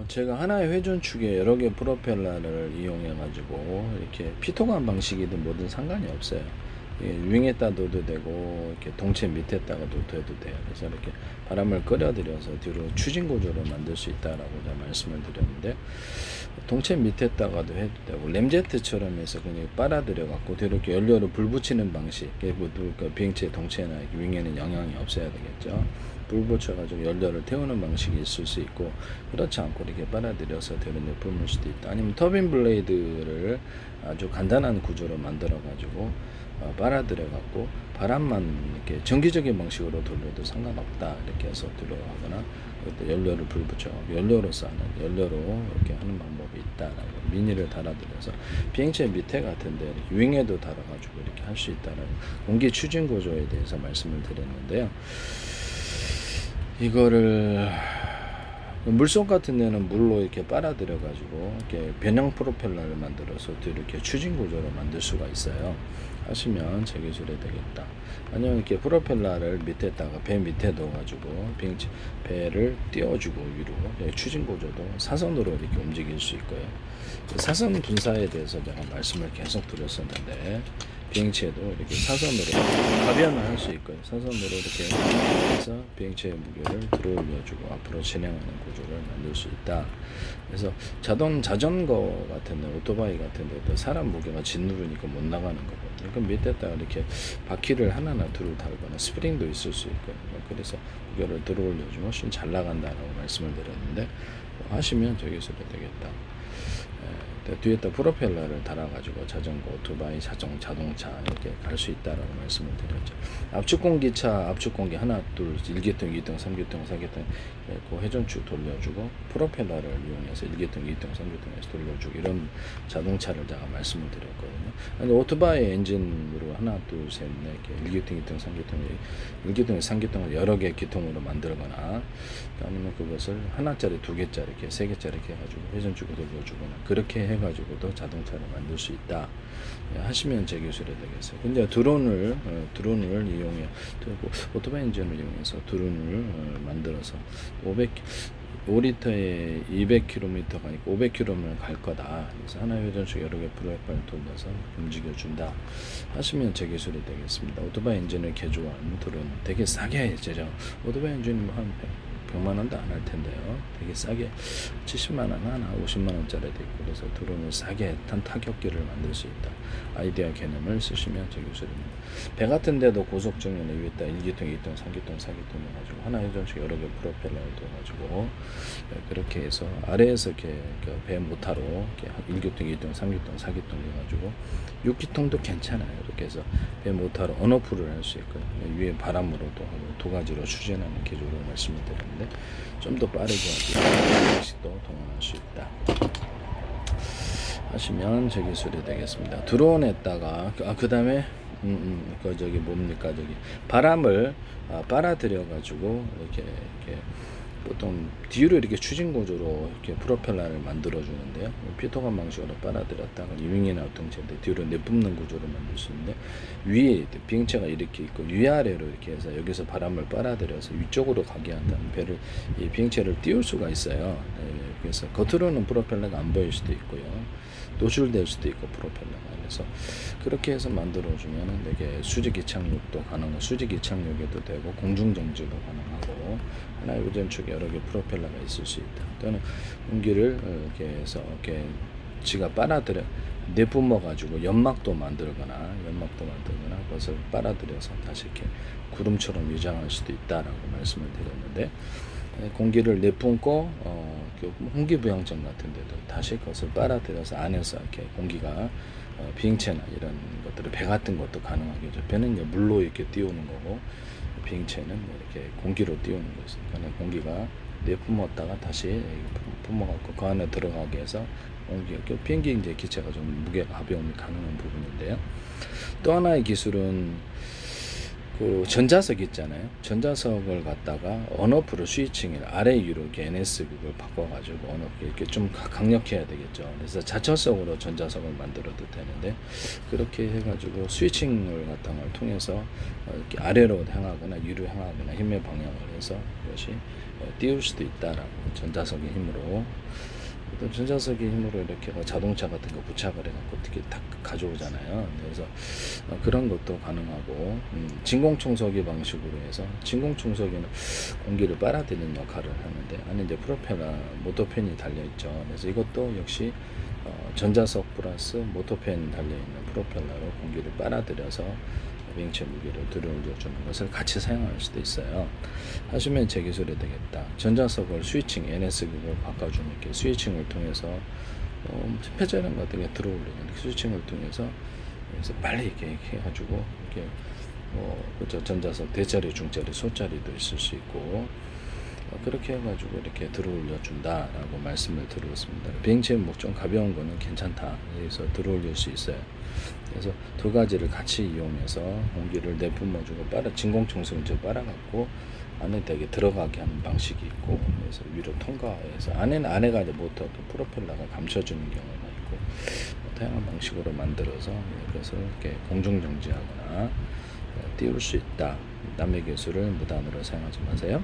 제가 하나의 회전축에 여러 개 프로펠러를 이용해 가지고 이렇게 피토감 방식이든 뭐든 상관이 없어요. 예, 윙에다 둬도 되고 이렇게 동체 밑에다가도 둬도 돼요. 그래서 이렇게 바람을 끌어들여서 뒤로 추진 구조로 만들 수 있다라고 제가 말씀을 드렸는데, 동체 밑에다가도 해도 되고 램제트처럼 해서 그냥 빨아들여 갖고 뒤로 이렇게 연료를 불 붙이는 방식. 그 비행체 동체나 윙에는 영향이 없어야 되겠죠. 불 붙여가지고 연료를 태우는 방식이 있을 수 있고, 그렇지 않고 이렇게 빨아들여서 되는 뿜을 수도 있다. 아니면 터빈 블레이드를 아주 간단한 구조로 만들어 가지고 빨아들여 갖고 바람만 이렇게 정기적인 방식으로 돌려도 상관없다, 이렇게 해서 들어가거나, 연료를 불 붙여 연료로 싸는 연료로 이렇게 하는 방법이 있다라고 미니를 달아들여서 비행체 밑에 같은데 이렇게 윙에도 달아가지고 이렇게 할 수 있다는 공기 추진 구조에 대해서 말씀을 드렸는데요. 이거를 물속 같은 데는 물로 이렇게 빨아들여 가지고 이렇게 변형 프로펠러를 만들어서 이렇게 추진 구조로 만들 수가 있어요. 하시면 제 기술이 되겠다. 아니면 이렇게 프로펠러를 밑에다가 배 밑에 넣어 가지고 비행체 배를 띄워주고 위로 추진 구조도 사선으로 이렇게 움직일 수 있고요. 사선 분사에 대해서 제가 말씀을 계속 드렸었는데, 비행체도 이렇게 사선으로 가변을 할 수 있고요. 사선으로 이렇게 해서 비행체의 무게를 들어 올려주고 앞으로 진행하는 구조를 만들 수 있다. 그래서 자전거 같은데, 오토바이 같은데도 사람 무게가 짓누르니까 못 나가는 거거든요. 그럼 밑에다가 이렇게 바퀴를 하나나 둘을 달거나 스프링도 있을 수 있고요. 그래서 무게를 들어 올려주면 훨씬 잘 나간다라고 말씀을 드렸는데, 하시면 저 기술이 되겠다. 뒤에다 프로펠러를 달아가지고 자전거, 오토바이, 자동차 이렇게 갈 수 있다라고 말씀을 드렸죠. 압축공기차, 압축공기 하나, 둘, 1기통, 2기통, 3기통, 4기통 그 회전축 돌려주고 프로펠러를 이용해서 1기통, 2기통, 3기통에서 돌려주고 이런 자동차를 제가 말씀을 드렸거든요. 아니, 오토바이 엔진으로 하나, 둘, 셋, 넷 개, 1기통, 2기통, 3기통, 1기통, 3기통을 여러 개 기통으로 만들거나, 아니면 그것을 하나짜리, 두 개짜리, 이렇게 세 개짜리 이렇게 해가지고 회전축을 돌려주거나 그렇게 해가지고도 자동차를 만들 수 있다. 하시면 제 기술이 되겠어요. 근데 드론을 이용해, 오토바이 엔진을 이용해서 드론을 만들어서 5리터에 200km가 아니고 500km를 갈 거다. 그래서 하나의 회전축 여러 개 프로펠러를 돌려서 움직여준다. 하시면 제 기술이 되겠습니다. 오토바이 엔진을 개조한 드론 되게 싸게 제작. 오토바이 엔진은 한 100만 원도 안 할 텐데요. 되게 싸게 70만 원 하나, 50만 원짜리도 있고, 그래서 드론을 싸게 타격기를 만들 수 있다. 아이디어 개념을 쓰시면 제 기술입니다. 배 같은 데도 고속 정면에 위에다 1기통, 2기통, 3기통, 4기통 해가지고 하나 회전식 여러 개 프로펠러를 둬가지고 그렇게 해서 아래에서 이렇게 배 모타로 이렇게 1기통, 2기통, 3기통, 4기통 해가지고 6기통도 괜찮아요. 이렇게 해서 배 모타로 언어프를 할 수 있고요. 위에 바람으로도 하고 두 가지로 추진하는 기조를 말씀을 드렸는데, 좀 더 빠르게 하기 방식도 동원할 수 있다. 하시면 제 기술이 되겠습니다. 드론에다가 그 다음에 저기 뭡니까, 저기 바람을 빨아들여 가지고 이렇게 보통 뒤로 이렇게 추진 구조로 이렇게 프로펠러를 만들어 주는데요. 피토감 방식으로 빨아들였다가 윙이나 동체인데 뒤로 내뿜는 구조를 만들 수 있는데, 위에 비행체가 이렇게 있고 위아래로 이렇게 해서 여기서 바람을 빨아들여서 위쪽으로 가게 한다는 배를, 이 비행체를 띄울 수가 있어요. 그래서 겉으로는 프로펠러가 안 보일 수도 있고요. 노출될 수도 있고 프로펠러가. 그래서 그렇게 해서 만들어주면은 되게 수직 이착륙도 가능하고, 수직 이착륙에도 되고 공중 정지도 가능하고, 하나의 회전축에 여러 개 프로펠러가 있을 수 있다. 또는 공기를 이렇게 해서 이렇게 지가 빨아들여 내뿜어 가지고 연막도 만들거나 그것을 빨아들여서 다시 이렇게 구름처럼 위장할 수도 있다라고 말씀을 드렸는데, 공기를 내뿜고 홍기부양전 같은 데도 다시 그것을 빨아들여서 안에서 이렇게 공기가 비행체나 이런 것들을, 배 같은 것도 가능하겠죠. 배는 이제 물로 이렇게 띄우는 거고, 비행체는 이렇게 공기로 띄우는 거죠. 그러니까 공기가 내뿜었다가 다시 뿜어갖고 그 안에 들어가게 해서 비행기 이제 기체가 좀 무게가 가벼움이 가능한 부분인데요. 또 하나의 기술은 그 전자석 있잖아요. 전자석을 갖다가 언오프로 스위칭을 아래 위로 이렇게 NS 그걸 바꿔가지고 언오프 이렇게 좀 강력해야 되겠죠. 그래서 자천석으로 전자석을 만들어도 되는데 그렇게 해가지고 스위칭을 같은 걸 통해서 이렇게 아래로 향하거나 위로 향하거나 힘의 방향을 해서 이것이 띄울 수도 있다라고 전자석의 힘으로. 또 전자석의 힘으로 이렇게 자동차 같은 거 부착을 해갖고 어떻게 딱 가져오잖아요. 그래서 그런 것도 가능하고 진공청소기 방식으로 해서 진공청소기는 공기를 빨아들이는 역할을 하는데 안에 이제 프로펠러 모터팬이 달려있죠. 그래서 이것도 역시 전자석 플러스 모터팬 달려있는 프로펠러로 공기를 빨아들여서 비행체 무게를 들어올려주는 것을 같이 사용할 수도 있어요. 하시면 제 기술이 되겠다. 전자석을 스위칭, NS 그걸 바꿔주는 이렇게 스위칭을 통해서 폐자량 같은 게 들어올리는 스위칭을 통해서 그래서 빨리 이렇게 해가지고 이렇게 그죠 전자석 대자리, 중자리, 소자리도 있을 수 있고 그렇게 해가지고 이렇게 들어올려 준다라고 말씀을 드렸습니다. 비행체는 좀 가벼운 거는 괜찮다. 그래서 들어올릴 수 있어요. 그래서 두 가지를 같이 이용해서 공기를 내뿜어주고 진공청소기를 빨아갖고 안에 되게 들어가게 하는 방식이 있고 그래서 위로 통과해서 안에가 이제 모터도 프로펠러가 감춰주는 경우가 있고 다양한 방식으로 만들어서 그래서 이렇게 공중 정지하거나 띄울 수 있다. 남의 기술을 무단으로 사용하지 마세요.